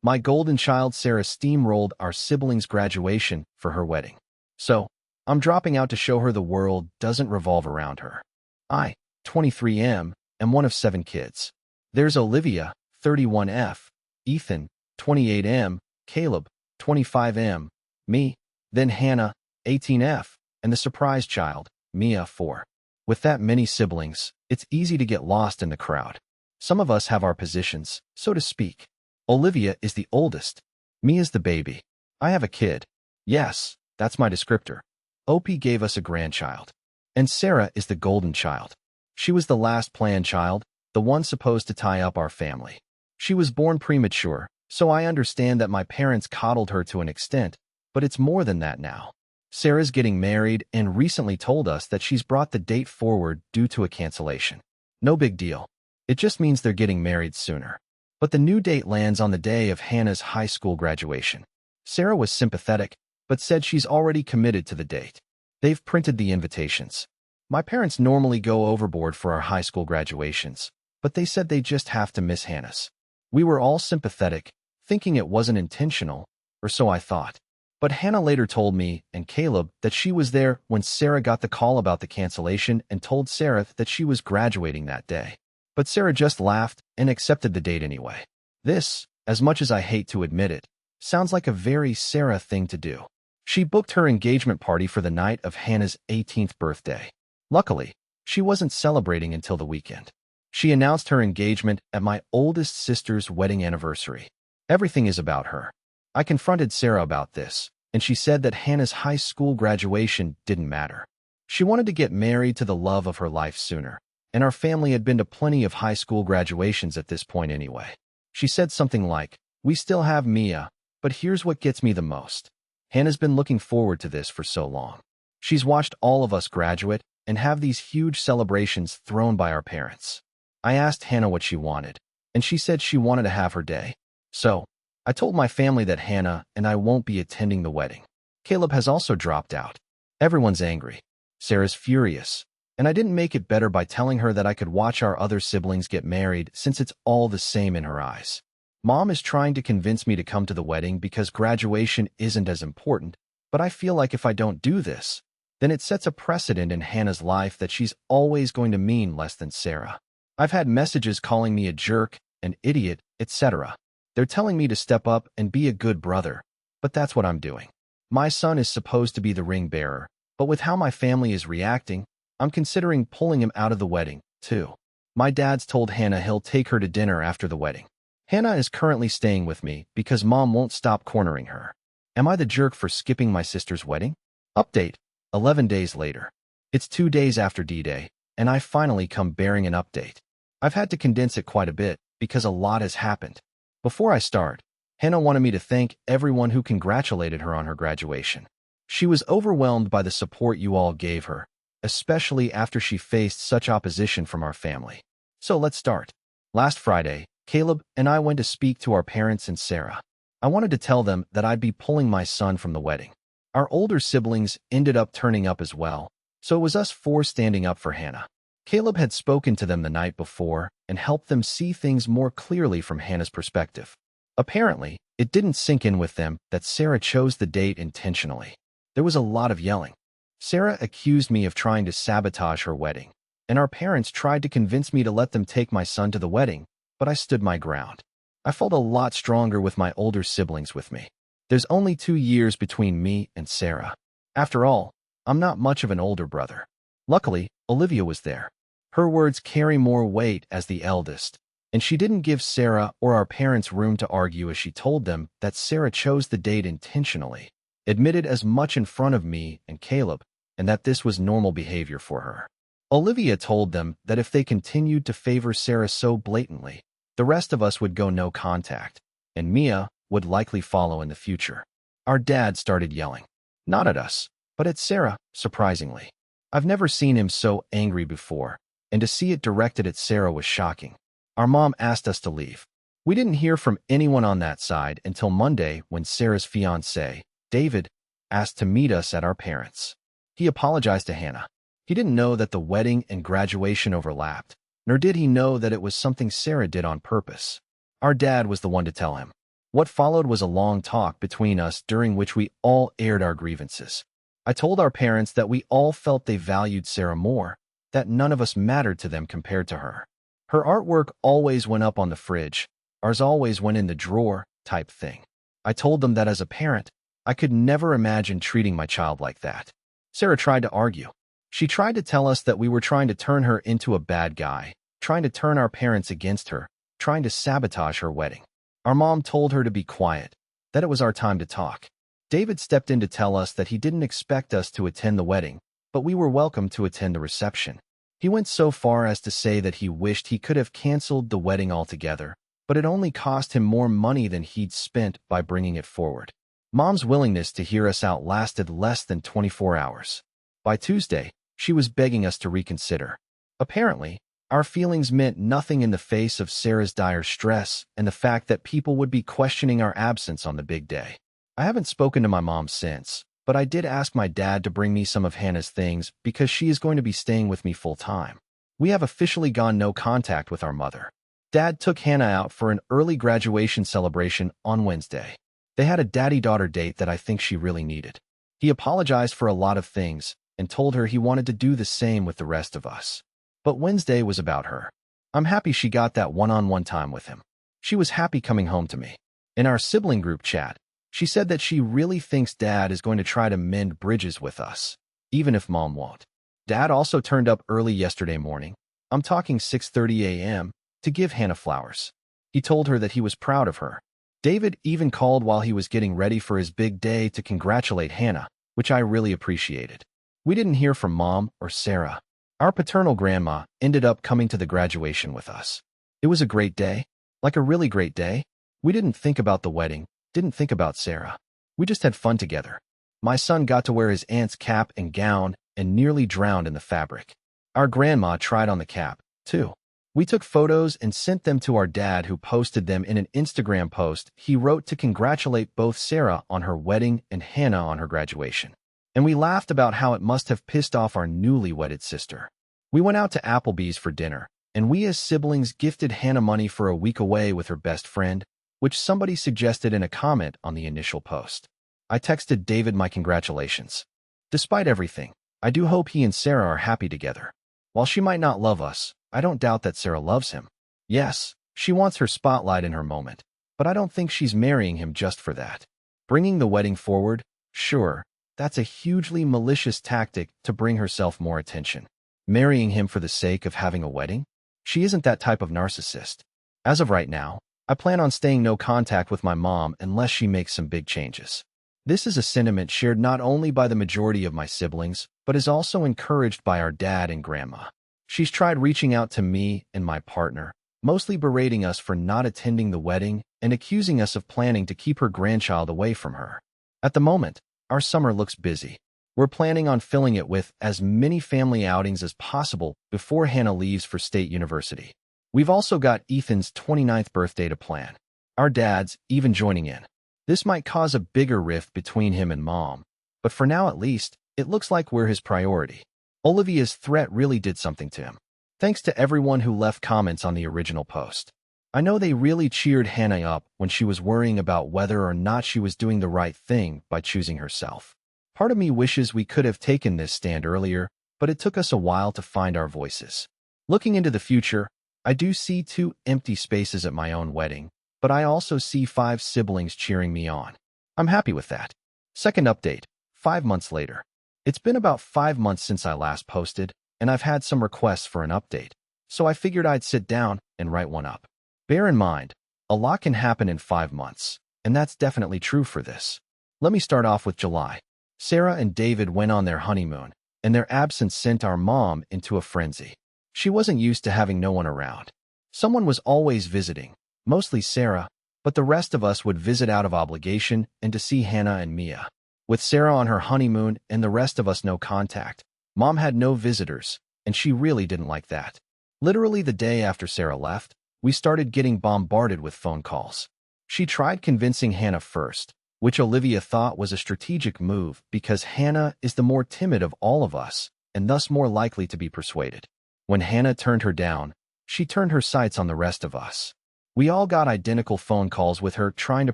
My golden child Sarah steamrolled our siblings' graduation for her wedding. So, I'm dropping out to show her the world doesn't revolve around her. I, 23M, am one of 7 kids. There's Olivia, 31F, Ethan, 28M, Caleb, 25M, me, then Hannah, 18F, and the surprise child, Mia, 4. With that many siblings, it's easy to get lost in the crowd. Some of us have our positions, so to speak. Olivia is the oldest. Me is the baby. I have a kid. Yes, that's my descriptor. OP gave us a grandchild. And Sarah is the golden child. She was the last planned child, the one supposed to tie up our family. She was born premature, so I understand that my parents coddled her to an extent, but it's more than that now. Sarah's getting married and recently told us that she's brought the date forward due to a cancellation. No big deal. It just means they're getting married sooner. But the new date lands on the day of Hannah's high school graduation. Sarah was sympathetic, but said she's already committed to the date. They've printed the invitations. My parents normally go overboard for our high school graduations, but they said they just have to miss Hannah's. We were all sympathetic, thinking it wasn't intentional, or so I thought. But Hannah later told me and Caleb that she was there when Sarah got the call about the cancellation and told Sarah that she was graduating that day. But Sarah just laughed and accepted the date anyway. This, as much as I hate to admit it, sounds like a very Sarah thing to do. She booked her engagement party for the night of Hannah's 18th birthday. Luckily, she wasn't celebrating until the weekend. She announced her engagement at my oldest sister's wedding anniversary. Everything is about her. I confronted Sarah about this, and she said that Hannah's high school graduation didn't matter. She wanted to get married to the love of her life sooner, and our family had been to plenty of high school graduations at this point anyway. She said something like, "We still have Mia, but here's what gets me the most. Hannah's been looking forward to this for so long. She's watched all of us graduate and have these huge celebrations thrown by our parents." I asked Hannah what she wanted, and she said she wanted to have her day. So, I told my family that Hannah and I won't be attending the wedding. Caleb has also dropped out. Everyone's angry. Sarah's furious. And I didn't make it better by telling her that I could watch our other siblings get married since it's all the same in her eyes. Mom is trying to convince me to come to the wedding because graduation isn't as important, but I feel like if I don't do this, then it sets a precedent in Hannah's life that she's always going to mean less than Sarah. I've had messages calling me a jerk, an idiot, etc. They're telling me to step up and be a good brother, but that's what I'm doing. My son is supposed to be the ring bearer, but with how my family is reacting, I'm considering pulling him out of the wedding, too. My dad's told Hannah he'll take her to dinner after the wedding. Hannah is currently staying with me because Mom won't stop cornering her. Am I the jerk for skipping my sister's wedding? Update, 11 days later. It's 2 days after D-Day, and I finally come bearing an update. I've had to condense it quite a bit because a lot has happened. Before I start, Hannah wanted me to thank everyone who congratulated her on her graduation. She was overwhelmed by the support you all gave her, especially after she faced such opposition from our family. So let's start. Last Friday, Caleb and I went to speak to our parents and Sarah. I wanted to tell them that I'd be pulling my son from the wedding. Our older siblings ended up turning up as well, so it was us 4 standing up for Hannah. Caleb had spoken to them the night before and helped them see things more clearly from Hannah's perspective. Apparently, it didn't sink in with them that Sarah chose the date intentionally. There was a lot of yelling. Sarah accused me of trying to sabotage her wedding, and our parents tried to convince me to let them take my son to the wedding, but I stood my ground. I felt a lot stronger with my older siblings with me. There's only 2 years between me and Sarah. After all, I'm not much of an older brother. Luckily, Olivia was there. Her words carry more weight as the eldest, and she didn't give Sarah or our parents room to argue as she told them that Sarah chose the date intentionally, admitted as much in front of me and Caleb, and that this was normal behavior for her. Olivia told them that if they continued to favor Sarah so blatantly, the rest of us would go no contact, and Mia would likely follow in the future. Our dad started yelling. Not at us, but at Sarah, surprisingly. I've never seen him so angry before, and to see it directed at Sarah was shocking. Our mom asked us to leave. We didn't hear from anyone on that side until Monday when Sarah's fiancé, David, asked to meet us at our parents'. He apologized to Hannah. He didn't know that the wedding and graduation overlapped, nor did he know that it was something Sarah did on purpose. Our dad was the one to tell him. What followed was a long talk between us during which we all aired our grievances. I told our parents that we all felt they valued Sarah more, that none of us mattered to them compared to her. Her artwork always went up on the fridge, ours always went in the drawer, type thing. I told them that as a parent, I could never imagine treating my child like that. Sarah tried to argue. She tried to tell us that we were trying to turn her into a bad guy, trying to turn our parents against her, trying to sabotage her wedding. Our mom told her to be quiet, that it was our time to talk. David stepped in to tell us that he didn't expect us to attend the wedding, but we were welcome to attend the reception. He went so far as to say that he wished he could have canceled the wedding altogether, but it only cost him more money than he'd spent by bringing it forward. Mom's willingness to hear us out lasted less than 24 hours. By Tuesday, she was begging us to reconsider. Apparently, our feelings meant nothing in the face of Sarah's dire stress and the fact that people would be questioning our absence on the big day. I haven't spoken to my mom since, but I did ask my dad to bring me some of Hannah's things because she is going to be staying with me full time. We have officially gone no contact with our mother. Dad took Hannah out for an early graduation celebration on Wednesday. They had a daddy-daughter date that I think she really needed. He apologized for a lot of things and told her he wanted to do the same with the rest of us. But Wednesday was about her. I'm happy she got that one-on-one time with him. She was happy coming home to me. In our sibling group chat, she said that she really thinks Dad is going to try to mend bridges with us, even if Mom won't. Dad also turned up early yesterday morning, I'm talking 6:30 a.m., to give Hannah flowers. He told her that he was proud of her. David even called while he was getting ready for his big day to congratulate Hannah, which I really appreciated. We didn't hear from Mom or Sarah. Our paternal grandma ended up coming to the graduation with us. It was a great day, like a really great day. We didn't think about the wedding, didn't think about Sarah. We just had fun together. My son got to wear his aunt's cap and gown and nearly drowned in the fabric. Our grandma tried on the cap, too. We took photos and sent them to our dad, who posted them in an Instagram post he wrote to congratulate both Sarah on her wedding and Hannah on her graduation. And we laughed about how it must have pissed off our newly wedded sister. We went out to Applebee's for dinner, and we as siblings gifted Hannah money for a week away with her best friend, which somebody suggested in a comment on the initial post. I texted David my congratulations. Despite everything, I do hope he and Sarah are happy together. While she might not love us, I don't doubt that Sarah loves him. Yes, she wants her spotlight in her moment, but I don't think she's marrying him just for that. Bringing the wedding forward, sure, that's a hugely malicious tactic to bring herself more attention. Marrying him for the sake of having a wedding? She isn't that type of narcissist. As of right now, I plan on staying no contact with my mom unless she makes some big changes. This is a sentiment shared not only by the majority of my siblings, but is also encouraged by our dad and grandma. She's tried reaching out to me and my partner, mostly berating us for not attending the wedding and accusing us of planning to keep her grandchild away from her. At the moment, our summer looks busy. We're planning on filling it with as many family outings as possible before Hannah leaves for State University. We've also got Ethan's 29th birthday to plan. Our dad's even joining in. This might cause a bigger rift between him and Mom, but for now at least, it looks like we're his priority. Olivia's threat really did something to him. Thanks to everyone who left comments on the original post. I know they really cheered Hannah up when she was worrying about whether or not she was doing the right thing by choosing herself. Part of me wishes we could have taken this stand earlier, but it took us a while to find our voices. Looking into the future, I do see 2 empty spaces at my own wedding, but I also see 5 siblings cheering me on. I'm happy with that. Second update, 5 months later. It's been about 5 months since I last posted, and I've had some requests for an update, so I figured I'd sit down and write one up. Bear in mind, a lot can happen in 5 months, and that's definitely true for this. Let me start off with July. Sarah and David went on their honeymoon, and their absence sent our mom into a frenzy. She wasn't used to having no one around. Someone was always visiting, mostly Sarah, but the rest of us would visit out of obligation and to see Hannah and Mia. With Sarah on her honeymoon and the rest of us no contact, Mom had no visitors, and she really didn't like that. Literally the day after Sarah left, we started getting bombarded with phone calls. She tried convincing Hannah first, which Olivia thought was a strategic move because Hannah is the more timid of all of us and thus more likely to be persuaded. When Hannah turned her down, she turned her sights on the rest of us. We all got identical phone calls with her trying to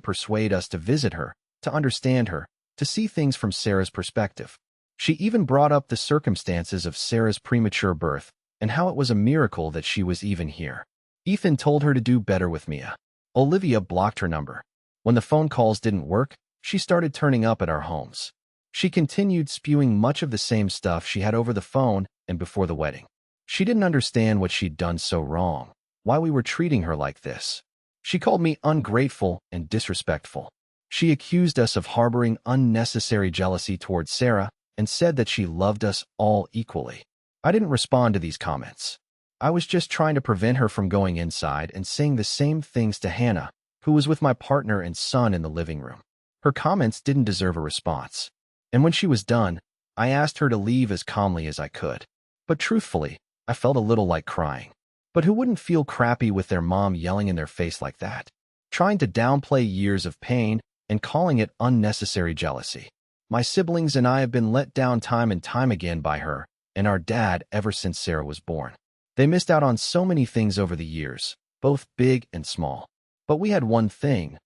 persuade us to visit her, to understand her, to see things from Sarah's perspective. She even brought up the circumstances of Sarah's premature birth and how it was a miracle that she was even here. Ethan told her to do better with Mia. Olivia blocked her number. When the phone calls didn't work, she started turning up at our homes. She continued spewing much of the same stuff she had over the phone and before the wedding. She didn't understand what she'd done so wrong, why we were treating her like this. She called me ungrateful and disrespectful. She accused us of harboring unnecessary jealousy towards Sarah and said that she loved us all equally. I didn't respond to these comments. I was just trying to prevent her from going inside and saying the same things to Hannah, who was with my partner and son in the living room. Her comments didn't deserve a response. And when she was done, I asked her to leave as calmly as I could. But truthfully, I felt a little like crying. But who wouldn't feel crappy with their mom yelling in their face like that? Trying to downplay years of pain and calling it unnecessary jealousy. My siblings and I have been let down time and time again by her and our dad ever since Sarah was born. They missed out on so many things over the years, both big and small. But we had one thing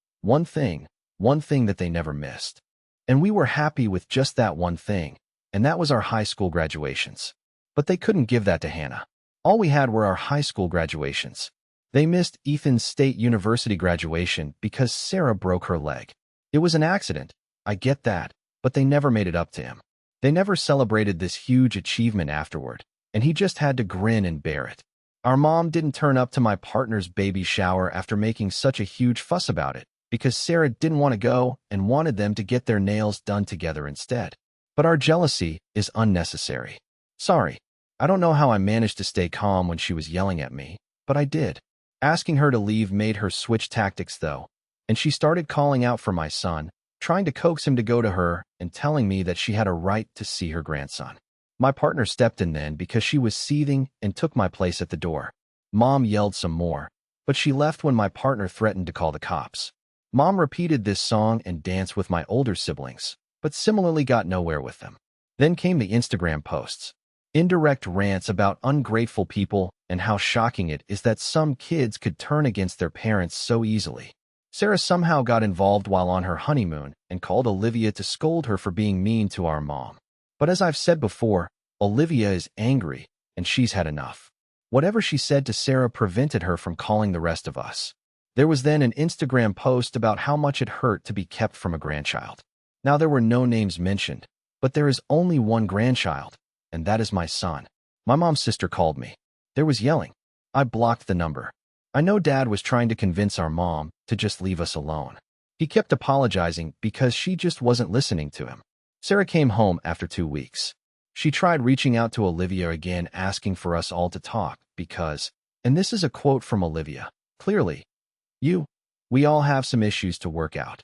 that they never missed. And we were happy with just that one thing, and that was our high school graduations. But they couldn't give that to Hannah. All we had were our high school graduations. They missed Ethan's state university graduation because Sarah broke her leg. It was an accident, I get that, but they never made it up to him. They never celebrated this huge achievement afterward, and he just had to grin and bear it. Our mom didn't turn up to my partner's baby shower after making such a huge fuss about it, because Sarah didn't want to go and wanted them to get their nails done together instead. But our jealousy is unnecessary. Sorry, I don't know how I managed to stay calm when she was yelling at me, but I did. Asking her to leave made her switch tactics though, and she started calling out for my son, trying to coax him to go to her and telling me that she had a right to see her grandson. My partner stepped in then because she was seething and took my place at the door. Mom yelled some more, but she left when my partner threatened to call the cops. Mom repeated this song and danced with my older siblings, but similarly got nowhere with them. Then came the Instagram posts. Indirect rants about ungrateful people and how shocking it is that some kids could turn against their parents so easily. Sarah somehow got involved while on her honeymoon and called Olivia to scold her for being mean to our mom. But as I've said before, Olivia is angry and she's had enough. Whatever she said to Sarah prevented her from calling the rest of us. There was then an Instagram post about how much it hurt to be kept from a grandchild. Now there were no names mentioned, but there is only one grandchild, and that is my son. My mom's sister called me. There was yelling. I blocked the number. I know Dad was trying to convince our mom to just leave us alone. He kept apologizing because she just wasn't listening to him. Sarah came home after 2 weeks. She tried reaching out to Olivia again, asking for us all to talk because, and this is a quote from Olivia, clearly, we all have some issues to work out.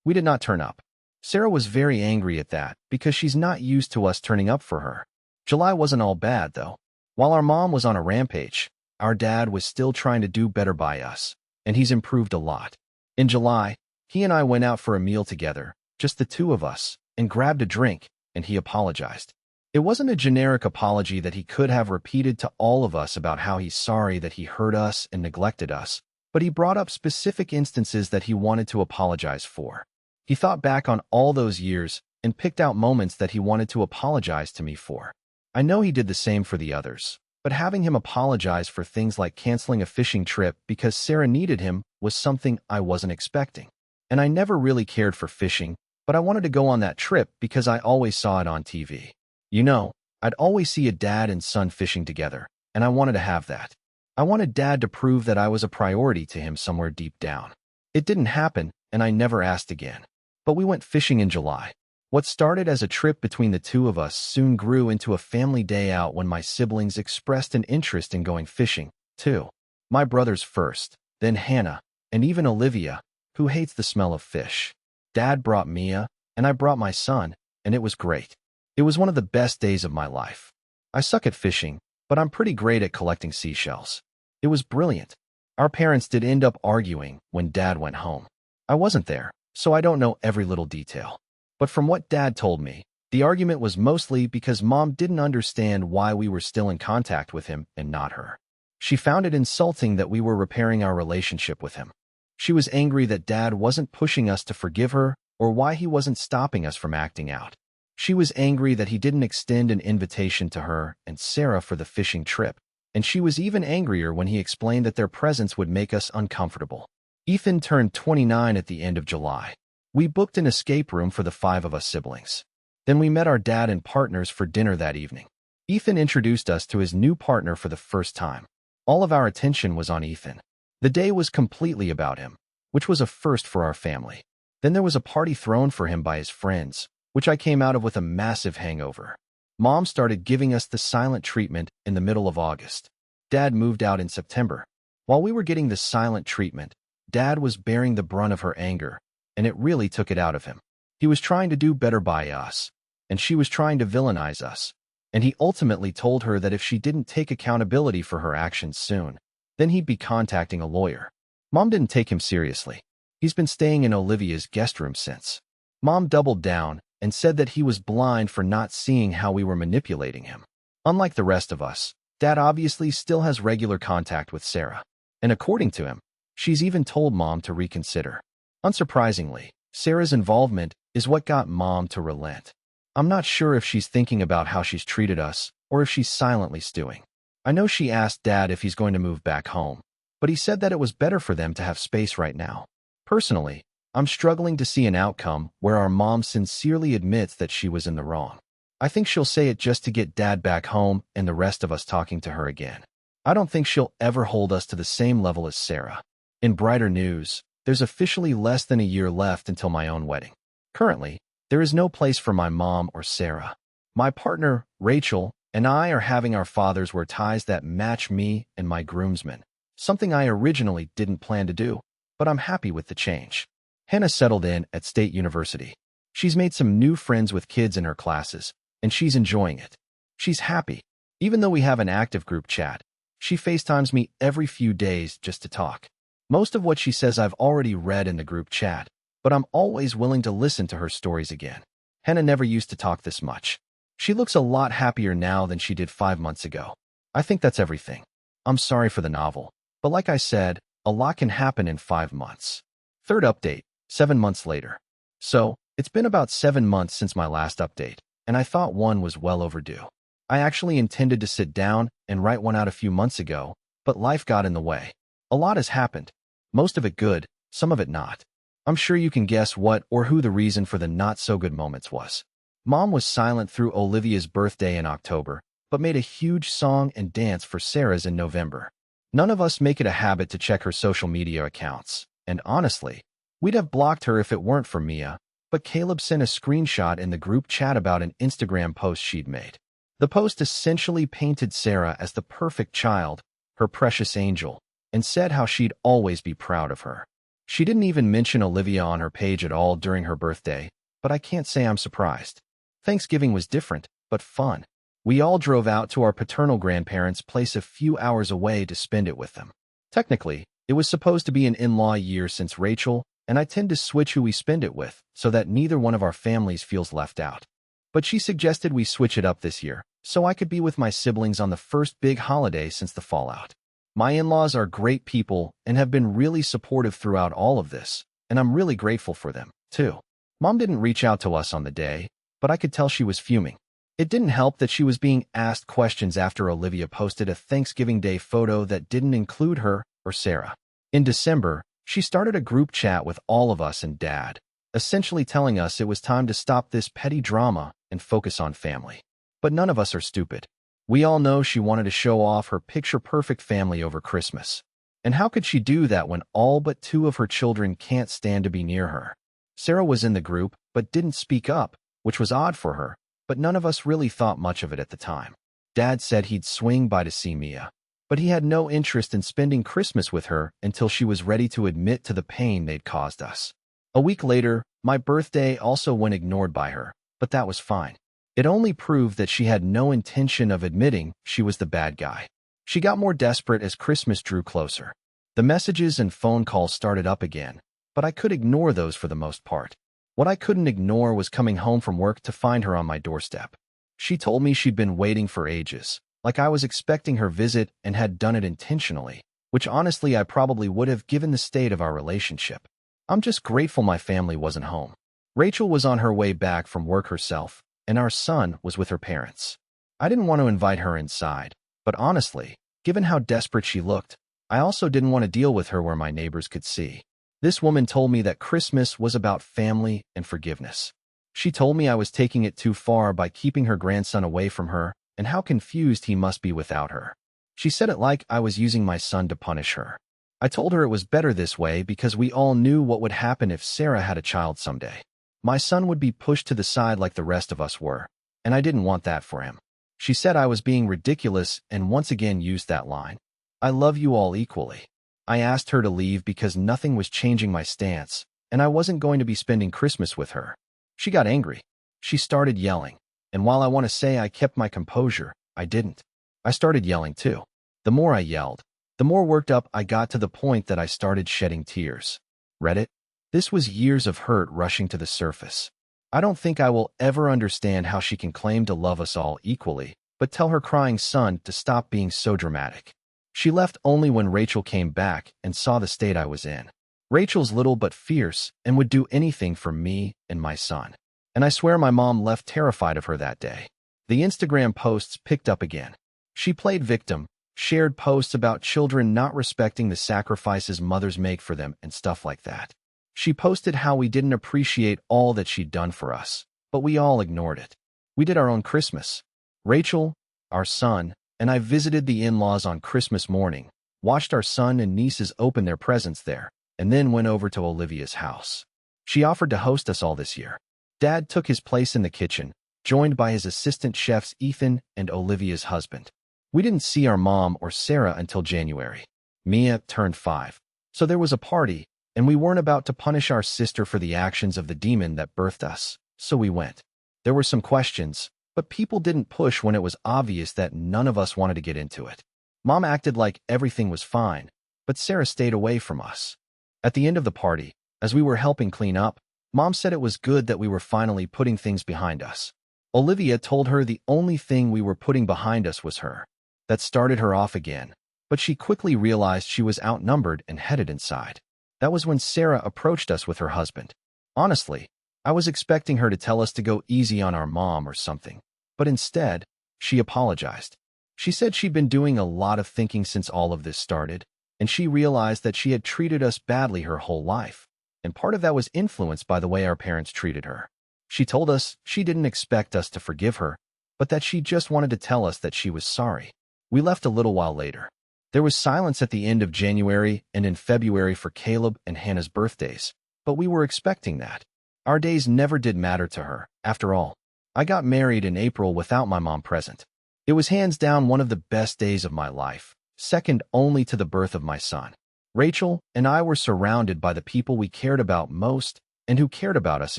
We did not turn up. Sarah was very angry at that because she's not used to us turning up for her. July wasn't all bad, though. While our mom was on a rampage, our dad was still trying to do better by us, and he's improved a lot. In July, he and I went out for a meal together, just the two of us, and grabbed a drink, and he apologized. It wasn't a generic apology that he could have repeated to all of us about how he's sorry that he hurt us and neglected us, but he brought up specific instances that he wanted to apologize for. He thought back on all those years and picked out moments that he wanted to apologize to me for. I know he did the same for the others, but having him apologize for things like canceling a fishing trip because Sarah needed him was something I wasn't expecting. And I never really cared for fishing, but I wanted to go on that trip because I always saw it on TV. You know, I'd always see a dad and son fishing together, and I wanted to have that. I wanted Dad to prove that I was a priority to him somewhere deep down. It didn't happen, and I never asked again. But we went fishing in July. What started as a trip between the two of us soon grew into a family day out when my siblings expressed an interest in going fishing, too. My brothers first, then Hannah, and even Olivia, who hates the smell of fish. Dad brought Mia, and I brought my son, and it was great. It was one of the best days of my life. I suck at fishing, but I'm pretty great at collecting seashells. It was brilliant. Our parents did end up arguing when Dad went home. I wasn't there, so I don't know every little detail. But from what Dad told me, the argument was mostly because Mom didn't understand why we were still in contact with him and not her. She found it insulting that we were repairing our relationship with him. She was angry that Dad wasn't pushing us to forgive her or why he wasn't stopping us from acting out. She was angry that he didn't extend an invitation to her and Sarah for the fishing trip, and she was even angrier when he explained that their presence would make us uncomfortable. Ethan turned 29 at the end of July. We booked an escape room for the 5 of us siblings. Then we met our dad and partners for dinner that evening. Ethan introduced us to his new partner for the first time. All of our attention was on Ethan. The day was completely about him, which was a first for our family. Then there was a party thrown for him by his friends, which I came out of with a massive hangover. Mom started giving us the silent treatment in the middle of August. Dad moved out in September. While we were getting the silent treatment, Dad was bearing the brunt of her anger, and it really took it out of him. He was trying to do better by us, and she was trying to villainize us, and he ultimately told her that if she didn't take accountability for her actions soon, then he'd be contacting a lawyer. Mom didn't take him seriously. He's been staying in Olivia's guest room since. Mom doubled down and said that he was blind for not seeing how we were manipulating him. Unlike the rest of us, Dad obviously still has regular contact with Sarah, and according to him, she's even told Mom to reconsider. Unsurprisingly, Sarah's involvement is what got Mom to relent. I'm not sure if she's thinking about how she's treated us or if she's silently stewing. I know she asked Dad if he's going to move back home, but he said that it was better for them to have space right now. Personally, I'm struggling to see an outcome where our mom sincerely admits that she was in the wrong. I think she'll say it just to get Dad back home and the rest of us talking to her again. I don't think she'll ever hold us to the same level as Sarah. In brighter news, there's officially less than a year left until my own wedding. Currently, there is no place for my mom or Sarah. My partner, Rachel, and I are having our fathers wear ties that match me and my groomsmen, something I originally didn't plan to do, but I'm happy with the change. Hannah settled in at State University. She's made some new friends with kids in her classes, and she's enjoying it. She's happy. Even though we have an active group chat, she FaceTimes me every few days just to talk. Most of what she says I've already read in the group chat, but I'm always willing to listen to her stories again. Hannah never used to talk this much. She looks a lot happier now than she did 5 months ago. I think that's everything. I'm sorry for the novel, but like I said, a lot can happen in 5 months. Third update, 7 months later. So, it's been about 7 months since my last update, and I thought one was well overdue. I actually intended to sit down and write one out a few months ago, but life got in the way. A lot has happened. Most of it good, some of it not. I'm sure you can guess what or who the reason for the not-so-good moments was. Mom was silent through Olivia's birthday in October, but made a huge song and dance for Sarah's in November. None of us make it a habit to check her social media accounts, and honestly, we'd have blocked her if it weren't for Mia, but Caleb sent a screenshot in the group chat about an Instagram post she'd made. The post essentially painted Sarah as the perfect child, her precious angel, and said how she'd always be proud of her. She didn't even mention Olivia on her page at all during her birthday, but I can't say I'm surprised. Thanksgiving was different, but fun. We all drove out to our paternal grandparents' place a few hours away to spend it with them. Technically, it was supposed to be an in-law year since Rachel, and I tend to switch who we spend it with so that neither one of our families feels left out. But she suggested we switch it up this year, so I could be with my siblings on the first big holiday since the fallout. My in-laws are great people and have been really supportive throughout all of this, and I'm really grateful for them, too. Mom didn't reach out to us on the day, but I could tell she was fuming. It didn't help that she was being asked questions after Olivia posted a Thanksgiving Day photo that didn't include her or Sarah. In December, she started a group chat with all of us and Dad, essentially telling us it was time to stop this petty drama and focus on family. But none of us are stupid. We all know she wanted to show off her picture-perfect family over Christmas. And how could she do that when all but 2 of her children can't stand to be near her? Sarah was in the group, but didn't speak up, which was odd for her, but none of us really thought much of it at the time. Dad said he'd swing by to see Mia, but he had no interest in spending Christmas with her until she was ready to admit to the pain they'd caused us. A week later, my birthday also went ignored by her, but that was fine. It only proved that she had no intention of admitting she was the bad guy. She got more desperate as Christmas drew closer. The messages and phone calls started up again, but I could ignore those for the most part. What I couldn't ignore was coming home from work to find her on my doorstep. She told me she'd been waiting for ages, like I was expecting her visit and had done it intentionally, which honestly I probably would have given the state of our relationship. I'm just grateful my family wasn't home. Rachel was on her way back from work herself, and our son was with her parents. I didn't want to invite her inside, but honestly, given how desperate she looked, I also didn't want to deal with her where my neighbors could see. This woman told me that Christmas was about family and forgiveness. She told me I was taking it too far by keeping her grandson away from her and how confused he must be without her. She said it like I was using my son to punish her. I told her it was better this way because we all knew what would happen if Sarah had a child someday. My son would be pushed to the side like the rest of us were, and I didn't want that for him. She said I was being ridiculous and once again used that line. I love you all equally. I asked her to leave because nothing was changing my stance, and I wasn't going to be spending Christmas with her. She got angry. She started yelling, and while I want to say I kept my composure, I didn't. I started yelling too. The more I yelled, the more worked up I got to the point that I started shedding tears. Reddit? This was years of hurt rushing to the surface. I don't think I will ever understand how she can claim to love us all equally, but tell her crying son to stop being so dramatic. She left only when Rachel came back and saw the state I was in. Rachel's little but fierce and would do anything for me and my son. And I swear my mom left terrified of her that day. The Instagram posts picked up again. She played victim, shared posts about children not respecting the sacrifices mothers make for them and stuff like that. She posted how we didn't appreciate all that she'd done for us, but we all ignored it. We did our own Christmas. Rachel, our son, and I visited the in-laws on Christmas morning, watched our son and nieces open their presents there, and then went over to Olivia's house. She offered to host us all this year. Dad took his place in the kitchen, joined by his assistant chefs Ethan and Olivia's husband. We didn't see our mom or Sarah until January. Mia turned 5. So there was a party, and we weren't about to punish our sister for the actions of the demon that birthed us, so we went. There were some questions, but people didn't push when it was obvious that none of us wanted to get into it. Mom acted like everything was fine, but Sarah stayed away from us. At the end of the party, as we were helping clean up, Mom said it was good that we were finally putting things behind us. Olivia told her the only thing we were putting behind us was her. That started her off again, but she quickly realized she was outnumbered and headed inside. That was when Sarah approached us with her husband. Honestly, I was expecting her to tell us to go easy on our mom or something, but instead, she apologized. She said she'd been doing a lot of thinking since all of this started, and she realized that she had treated us badly her whole life, and part of that was influenced by the way our parents treated her. She told us she didn't expect us to forgive her, but that she just wanted to tell us that she was sorry. We left a little while later. There was silence at the end of January and in February for Caleb and Hannah's birthdays, but we were expecting that. Our days never did matter to her, after all. I got married in April without my mom present. It was hands down one of the best days of my life, second only to the birth of my son. Rachel and I were surrounded by the people we cared about most and who cared about us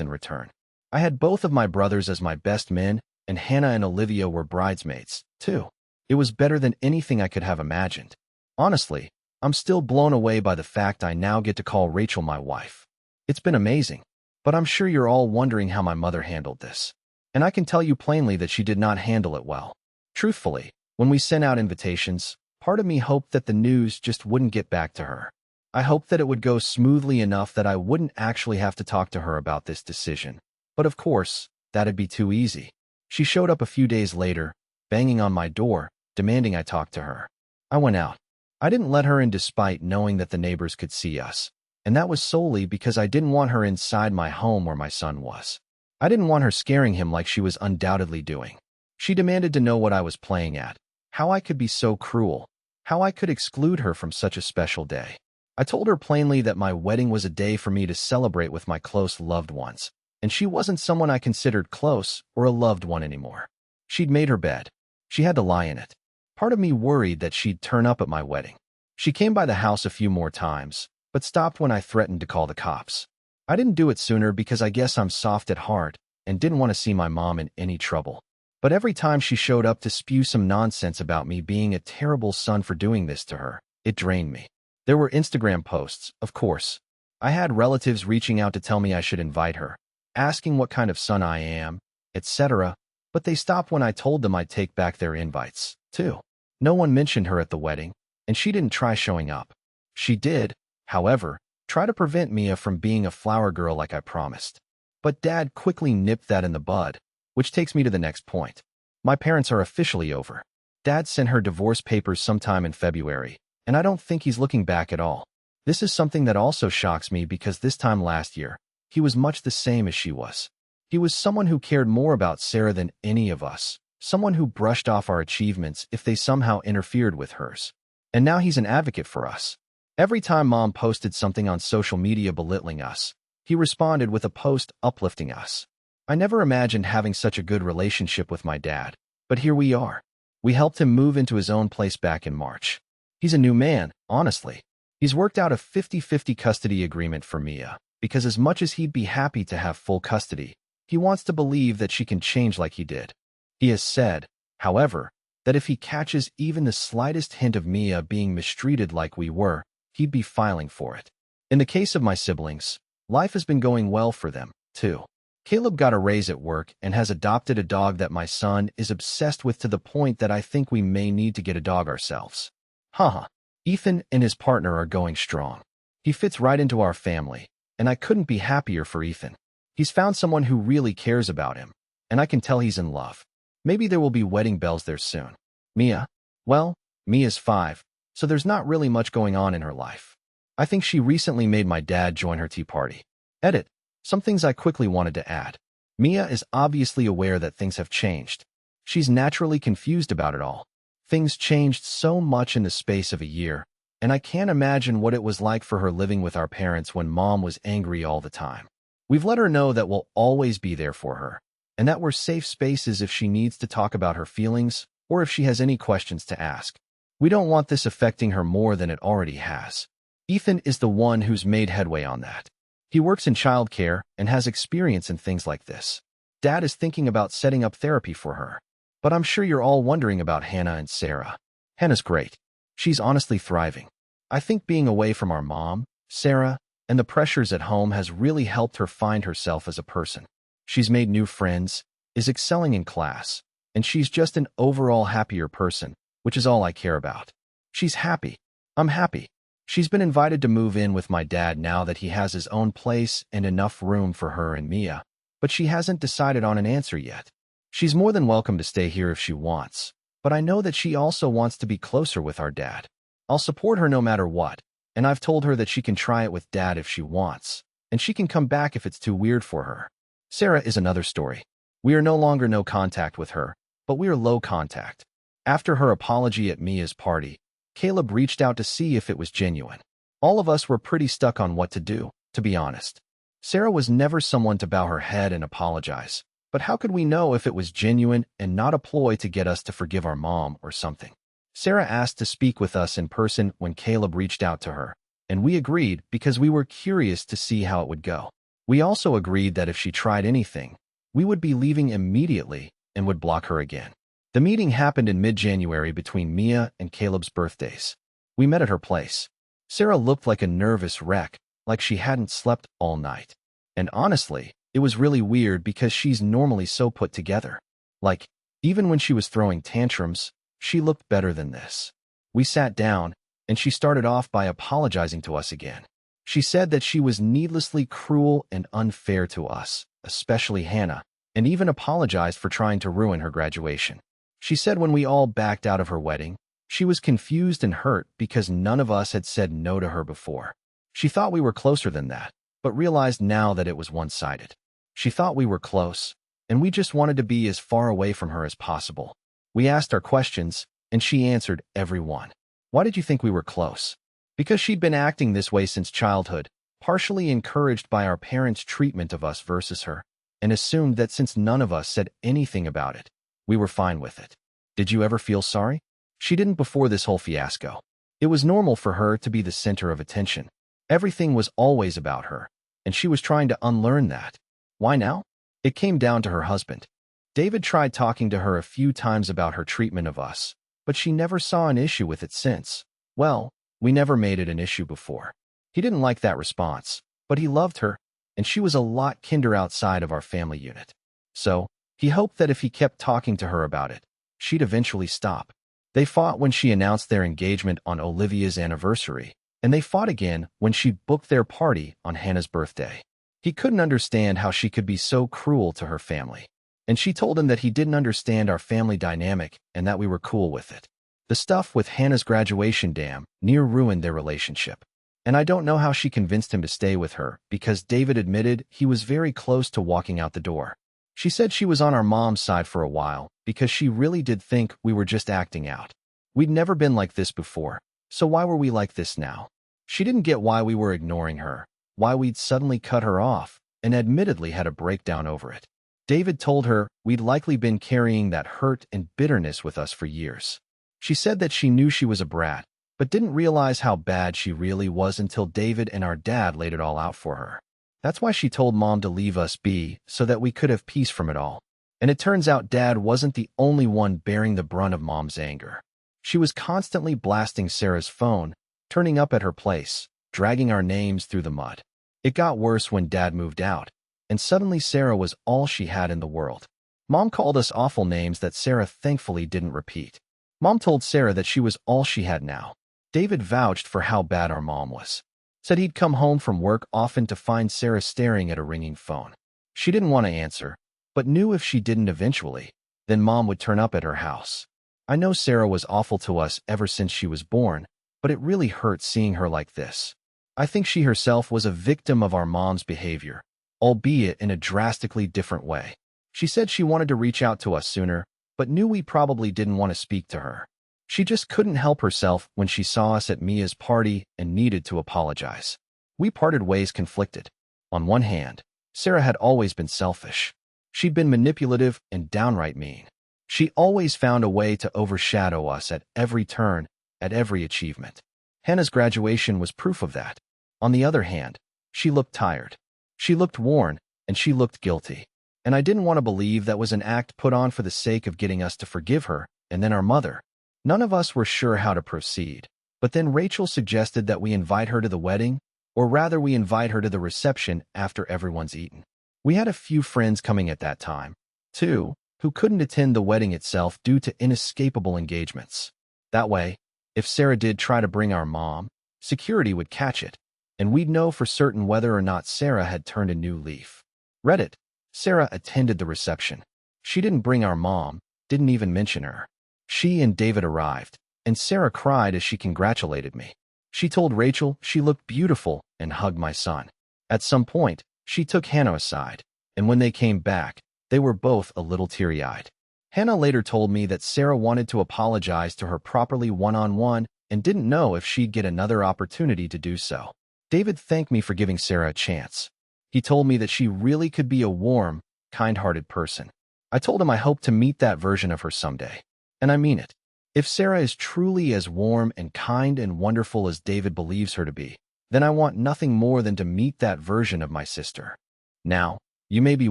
in return. I had both of my brothers as my best men, and Hannah and Olivia were bridesmaids, too. It was better than anything I could have imagined. Honestly, I'm still blown away by the fact I now get to call Rachel my wife. It's been amazing, but I'm sure you're all wondering how my mother handled this. And I can tell you plainly that she did not handle it well. Truthfully, when we sent out invitations, part of me hoped that the news just wouldn't get back to her. I hoped that it would go smoothly enough that I wouldn't actually have to talk to her about this decision. But of course, that'd be too easy. She showed up a few days later, banging on my door, demanding I talk to her. I went out. I didn't let her in despite knowing that the neighbors could see us, and that was solely because I didn't want her inside my home where my son was. I didn't want her scaring him like she was undoubtedly doing. She demanded to know what I was playing at, how I could be so cruel, how I could exclude her from such a special day. I told her plainly that my wedding was a day for me to celebrate with my close loved ones, and she wasn't someone I considered close or a loved one anymore. She'd made her bed. She had to lie in it. Part of me worried that she'd turn up at my wedding. She came by the house a few more times, but stopped when I threatened to call the cops. I didn't do it sooner because I guess I'm soft at heart and didn't want to see my mom in any trouble. But every time she showed up to spew some nonsense about me being a terrible son for doing this to her, it drained me. There were Instagram posts, of course. I had relatives reaching out to tell me I should invite her, asking what kind of son I am, etc., but they stopped when I told them I'd take back their invites. too. No one mentioned her at the wedding, and she didn't try showing up. She did, however, try to prevent Mia from being a flower girl like I promised. But Dad quickly nipped that in the bud, which takes me to the next point. My parents are officially over. Dad sent her divorce papers sometime in February, and I don't think he's looking back at all. This is something that also shocks me because this time last year, he was much the same as she was. He was someone who cared more about Sarah than any of us, someone who brushed off our achievements if they somehow interfered with hers. And now he's an advocate for us. Every time Mom posted something on social media belittling us, he responded with a post uplifting us. I never imagined having such a good relationship with my dad, but here we are. We helped him move into his own place back in March. He's a new man, honestly. He's worked out a 50-50 custody agreement for Mia, because as much as he'd be happy to have full custody, he wants to believe that she can change like he did. He has said, however, that if he catches even the slightest hint of Mia being mistreated like we were, he'd be filing for it. In the case of my siblings, life has been going well for them, too. Caleb got a raise at work and has adopted a dog that my son is obsessed with to the point that I think we may need to get a dog ourselves. Haha. Ethan and his partner are going strong. He fits right into our family, and I couldn't be happier for Ethan. He's found someone who really cares about him, and I can tell he's in love. Maybe there will be wedding bells there soon. Mia? Well, Mia's 5, so there's not really much going on in her life. I think she recently made my dad join her tea party. Edit. Some things I quickly wanted to add. Mia is obviously aware that things have changed. She's naturally confused about it all. Things changed so much in the space of a year, and I can't imagine what it was like for her living with our parents when Mom was angry all the time. We've let her know that we'll always be there for her, and that we're safe spaces if she needs to talk about her feelings or if she has any questions to ask. We don't want this affecting her more than it already has. Ethan is the one who's made headway on that. He works in childcare and has experience in things like this. Dad is thinking about setting up therapy for her. But I'm sure you're all wondering about Hannah and Sarah. Hannah's great. She's honestly thriving. I think being away from our mom, Sarah, and the pressures at home has really helped her find herself as a person. She's made new friends, is excelling in class, and she's just an overall happier person, which is all I care about. She's happy. I'm happy. She's been invited to move in with my dad now that he has his own place and enough room for her and Mia, but she hasn't decided on an answer yet. She's more than welcome to stay here if she wants, but I know that she also wants to be closer with our dad. I'll support her no matter what, and I've told her that she can try it with Dad if she wants, and she can come back if it's too weird for her. Sarah is another story. We are no longer no contact with her, but we are low contact. After her apology at Mia's party, Caleb reached out to see if it was genuine. All of us were pretty stuck on what to do, to be honest. Sarah was never someone to bow her head and apologize, but how could we know if it was genuine and not a ploy to get us to forgive our mom or something? Sarah asked to speak with us in person when Caleb reached out to her, and we agreed because we were curious to see how it would go. We also agreed that if she tried anything, we would be leaving immediately and would block her again. The meeting happened in mid-January between Mia and Caleb's birthdays. We met at her place. Sarah looked like a nervous wreck, like she hadn't slept all night. And honestly, it was really weird because she's normally so put together. Like, even when she was throwing tantrums, she looked better than this. We sat down, and she started off by apologizing to us again. She said that she was needlessly cruel and unfair to us, especially Hannah, and even apologized for trying to ruin her graduation. She said when we all backed out of her wedding, she was confused and hurt because none of us had said no to her before. She thought we were closer than that, but realized now that it was one-sided. She thought we were close, and we just wanted to be as far away from her as possible. We asked our questions, and she answered every one. Why did you think we were close? Because she'd been acting this way since childhood, partially encouraged by our parents' treatment of us versus her, and assumed that since none of us said anything about it, we were fine with it. Did you ever feel sorry? She didn't before this whole fiasco. It was normal for her to be the center of attention. Everything was always about her, and she was trying to unlearn that. Why now? It came down to her husband. David tried talking to her a few times about her treatment of us, but she never saw an issue with it since. Well, we never made it an issue before. He didn't like that response, but he loved her, and she was a lot kinder outside of our family unit. So, he hoped that if he kept talking to her about it, she'd eventually stop. They fought when she announced their engagement on Olivia's anniversary, and they fought again when she booked their party on Hannah's birthday. He couldn't understand how she could be so cruel to her family. And she told him that he didn't understand our family dynamic and that we were cool with it. The stuff with Hannah's graduation near ruined their relationship. And I don't know how she convinced him to stay with her, because David admitted he was very close to walking out the door. She said she was on our mom's side for a while, because she really did think we were just acting out. We'd never been like this before, so why were we like this now? She didn't get why we were ignoring her, why we'd suddenly cut her off, and admittedly had a breakdown over it. David told her we'd likely been carrying that hurt and bitterness with us for years. She said that she knew she was a brat, but didn't realize how bad she really was until David and our dad laid it all out for her. That's why she told Mom to leave us be, so that we could have peace from it all. And it turns out Dad wasn't the only one bearing the brunt of Mom's anger. She was constantly blasting Sarah's phone, turning up at her place, dragging our names through the mud. It got worse when Dad moved out, and suddenly Sarah was all she had in the world. Mom called us awful names that Sarah thankfully didn't repeat. Mom told Sarah that she was all she had now. David vouched for how bad our mom was. Said he'd come home from work often to find Sarah staring at a ringing phone. She didn't want to answer, but knew if she didn't eventually, then Mom would turn up at her house. I know Sarah was awful to us ever since she was born, but it really hurt seeing her like this. I think she herself was a victim of our mom's behavior, albeit in a drastically different way. She said she wanted to reach out to us sooner, but knew we probably didn't want to speak to her. She just couldn't help herself when she saw us at Mia's party and needed to apologize. We parted ways conflicted. On one hand, Sarah had always been selfish. She'd been manipulative and downright mean. She always found a way to overshadow us at every turn, at every achievement. Hannah's graduation was proof of that. On the other hand, she looked tired. She looked worn, and she looked guilty. And I didn't want to believe that was an act put on for the sake of getting us to forgive her, and then our mother. None of us were sure how to proceed. But then Rachel suggested that we invite her to the wedding, or rather we invite her to the reception after everyone's eaten. We had a few friends coming at that time, too, who couldn't attend the wedding itself due to inescapable engagements. That way, if Sarah did try to bring our mom, security would catch it, and we'd know for certain whether or not Sarah had turned a new leaf. Reddit. Sarah attended the reception. She didn't bring our mom, didn't even mention her. She and David arrived, and Sarah cried as she congratulated me. She told Rachel she looked beautiful and hugged my son. At some point, she took Hannah aside, and when they came back, they were both a little teary-eyed. Hannah later told me that Sarah wanted to apologize to her properly one-on-one and didn't know if she'd get another opportunity to do so. David thanked me for giving Sarah a chance. He told me that she really could be a warm, kind-hearted person. I told him I hope to meet that version of her someday. And I mean it. If Sarah is truly as warm and kind and wonderful as David believes her to be, then I want nothing more than to meet that version of my sister. Now, you may be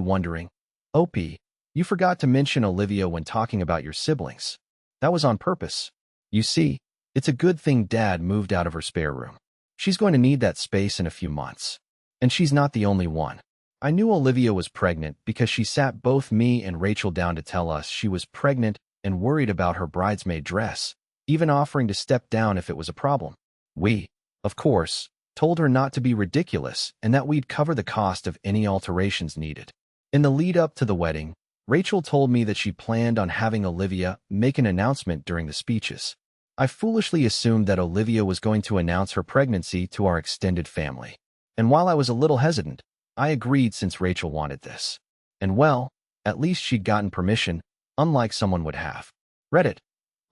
wondering, OP, you forgot to mention Olivia when talking about your siblings. That was on purpose. You see, it's a good thing Dad moved out of her spare room. She's going to need that space in a few months. And she's not the only one. I knew Olivia was pregnant because she sat both me and Rachel down to tell us she was pregnant and worried about her bridesmaid dress, even offering to step down if it was a problem. We, of course, told her not to be ridiculous and that we'd cover the cost of any alterations needed. In the lead-up to the wedding, Rachel told me that she planned on having Olivia make an announcement during the speeches. I foolishly assumed that Olivia was going to announce her pregnancy to our extended family. And while I was a little hesitant, I agreed since Rachel wanted this. And well, at least she'd gotten permission, unlike someone would have. Reddit.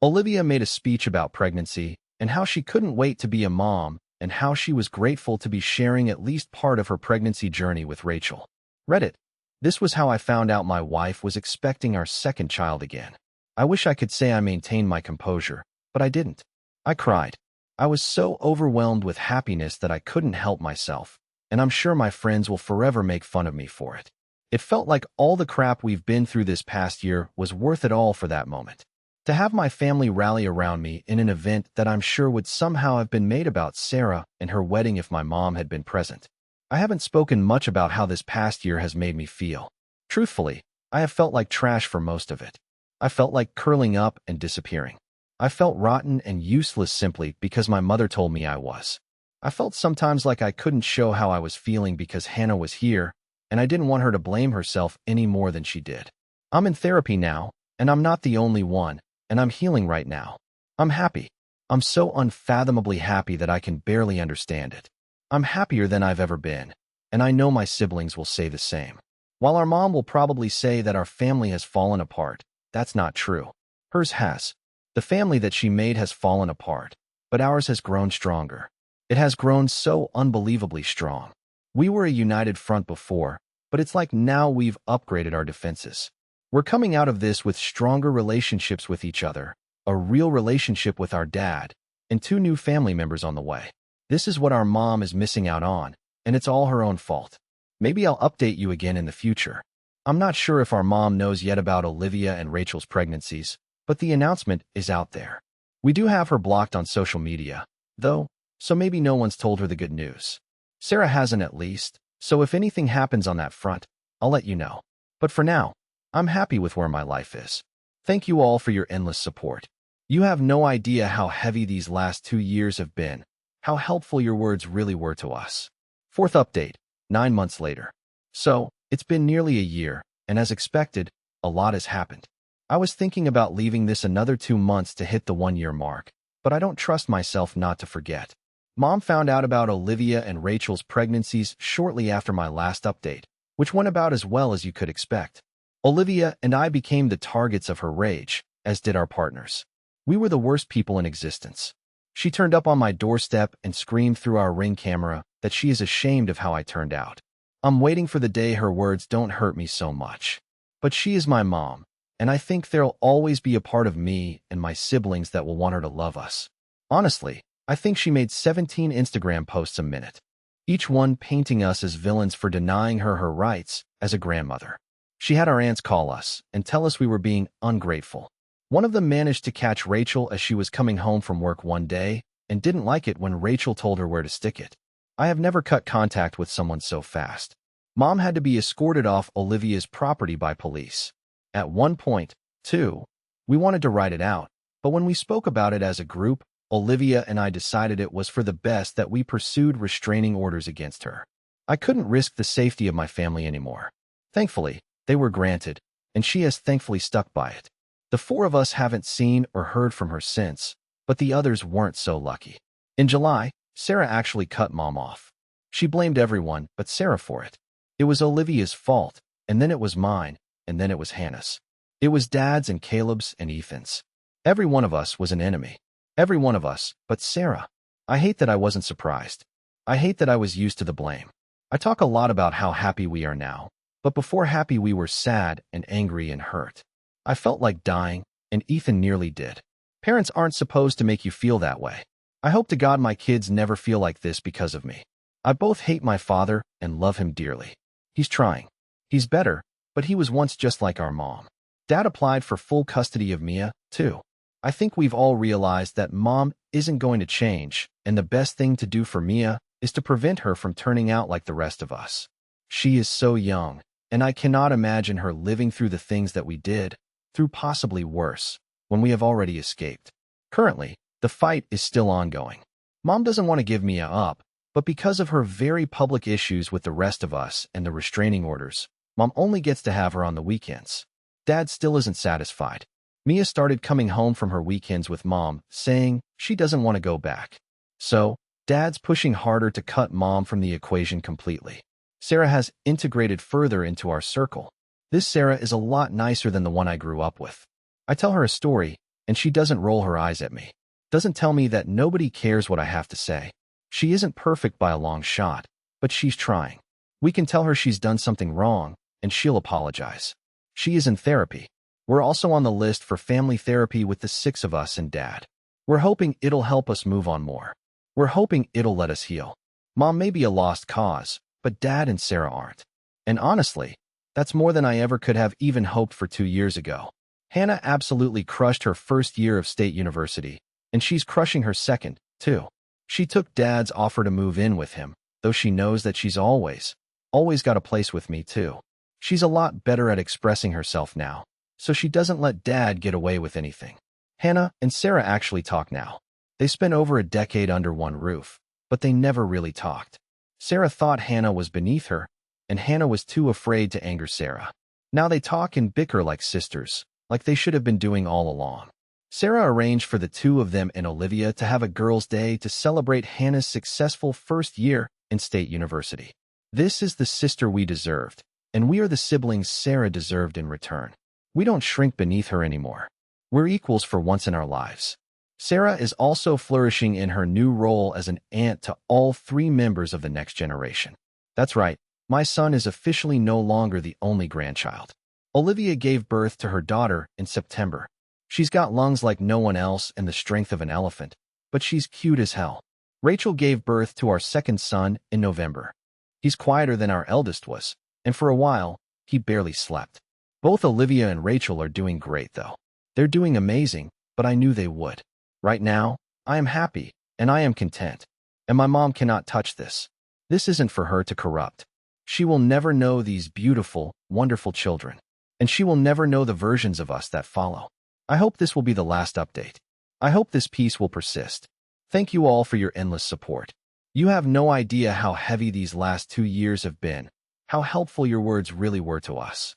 Olivia made a speech about pregnancy and how she couldn't wait to be a mom and how she was grateful to be sharing at least part of her pregnancy journey with Rachel. Reddit. This was how I found out my wife was expecting our second child again. I wish I could say I maintained my composure, but I didn't. I cried. I was so overwhelmed with happiness that I couldn't help myself, and I'm sure my friends will forever make fun of me for it. It felt like all the crap we've been through this past year was worth it all for that moment. To have my family rally around me in an event that I'm sure would somehow have been made about Sarah and her wedding if my mom had been present. I haven't spoken much about how this past year has made me feel. Truthfully, I have felt like trash for most of it. I felt like curling up and disappearing. I felt rotten and useless simply because my mother told me I was. I felt sometimes like I couldn't show how I was feeling because Hannah was here, and I didn't want her to blame herself any more than she did. I'm in therapy now, and I'm not the only one, and I'm healing right now. I'm happy. I'm so unfathomably happy that I can barely understand it. I'm happier than I've ever been, and I know my siblings will say the same. While our mom will probably say that our family has fallen apart, that's not true. Hers has. The family that she made has fallen apart, but ours has grown stronger. It has grown so unbelievably strong. We were a united front before, but it's like now we've upgraded our defenses. We're coming out of this with stronger relationships with each other, a real relationship with our dad, and 2 new family members on the way. This is what our mom is missing out on, and it's all her own fault. Maybe I'll update you again in the future. I'm not sure if our mom knows yet about Olivia and Rachel's pregnancies, but the announcement is out there. We do have her blocked on social media, though, so maybe no one's told her the good news. Sarah hasn't at least, so if anything happens on that front, I'll let you know. But for now, I'm happy with where my life is. Thank you all for your endless support. You have no idea how heavy these last 2 years have been, how helpful your words really were to us. 4th update, 9 months later. So, it's been nearly a year, and as expected, a lot has happened. I was thinking about leaving this another 2 months to hit the 1-year mark, but I don't trust myself not to forget. Mom found out about Olivia and Rachel's pregnancies shortly after my last update, which went about as well as you could expect. Olivia and I became the targets of her rage, as did our partners. We were the worst people in existence. She turned up on my doorstep and screamed through our Ring camera that she is ashamed of how I turned out. I'm waiting for the day her words don't hurt me so much. But she is my mom, and I think there'll always be a part of me and my siblings that will want her to love us. Honestly, I think she made 17 Instagram posts a minute, each one painting us as villains for denying her her rights as a grandmother. She had our aunts call us and tell us we were being ungrateful. One of them managed to catch Rachel as she was coming home from work one day and didn't like it when Rachel told her where to stick it. I have never cut contact with someone so fast. Mom had to be escorted off Olivia's property by police. At one point, too, we wanted to write it out, but when we spoke about it as a group, Olivia and I decided it was for the best that we pursued restraining orders against her. I couldn't risk the safety of my family anymore. Thankfully, they were granted, and she has thankfully stuck by it. The 4 of us haven't seen or heard from her since, but the others weren't so lucky. In July, Sarah actually cut Mom off. She blamed everyone but Sarah for it. It was Olivia's fault, and then it was mine, and then it was Hannah's. It was Dad's and Caleb's and Ethan's. Every one of us was an enemy. Every one of us, but Sarah. I hate that I wasn't surprised. I hate that I was used to the blame. I talk a lot about how happy we are now, but before happy we were sad and angry and hurt. I felt like dying, and Ethan nearly did. Parents aren't supposed to make you feel that way. I hope to God my kids never feel like this because of me. I both hate my father and love him dearly. He's trying. He's better, but he was once just like our mom. Dad applied for full custody of Mia, too. I think we've all realized that Mom isn't going to change, and the best thing to do for Mia is to prevent her from turning out like the rest of us. She is so young, and I cannot imagine her living through the things that we did, through possibly worse, when we have already escaped. Currently, the fight is still ongoing. Mom doesn't want to give Mia up, but because of her very public issues with the rest of us and the restraining orders, Mom only gets to have her on the weekends. Dad still isn't satisfied. Mia started coming home from her weekends with Mom, saying she doesn't want to go back. So, Dad's pushing harder to cut Mom from the equation completely. Sarah has integrated further into our circle. This Sarah is a lot nicer than the one I grew up with. I tell her a story, and she doesn't roll her eyes at me. Doesn't tell me that nobody cares what I have to say. She isn't perfect by a long shot, but she's trying. We can tell her she's done something wrong, and she'll apologize. She is in therapy. We're also on the list for family therapy with the 6 of us and Dad. We're hoping it'll help us move on more. We're hoping it'll let us heal. Mom may be a lost cause, but Dad and Sarah aren't. And honestly, that's more than I ever could have even hoped for 2 years ago. Hannah absolutely crushed her first year of state university, and she's crushing her second, too. She took Dad's offer to move in with him, though she knows that she's always got a place with me, too. She's a lot better at expressing herself now, so she doesn't let Dad get away with anything. Hannah and Sarah actually talk now. They spent over a decade under one roof, but they never really talked. Sarah thought Hannah was beneath her, and Hannah was too afraid to anger Sarah. Now they talk and bicker like sisters, like they should have been doing all along. Sarah arranged for the two of them and Olivia to have a girls' day to celebrate Hannah's successful first year in state university. This is the sister we deserved, and we are the siblings Sarah deserved in return. We don't shrink beneath her anymore. We're equals for once in our lives. Sarah is also flourishing in her new role as an aunt to all three members of the next generation. That's right, my son is officially no longer the only grandchild. Olivia gave birth to her daughter in September. She's got lungs like no one else and the strength of an elephant, but she's cute as hell. Rachel gave birth to our second son in November. He's quieter than our eldest was, and for a while, he barely slept. Both Olivia and Rachel are doing great, though. They're doing amazing, but I knew they would. Right now, I am happy, and I am content. And my mom cannot touch this. This isn't for her to corrupt. She will never know these beautiful, wonderful children, and she will never know the versions of us that follow. I hope this will be the last update. I hope this peace will persist. Thank you all for your endless support. You have no idea how heavy these last 2 years have been, how helpful your words really were to us.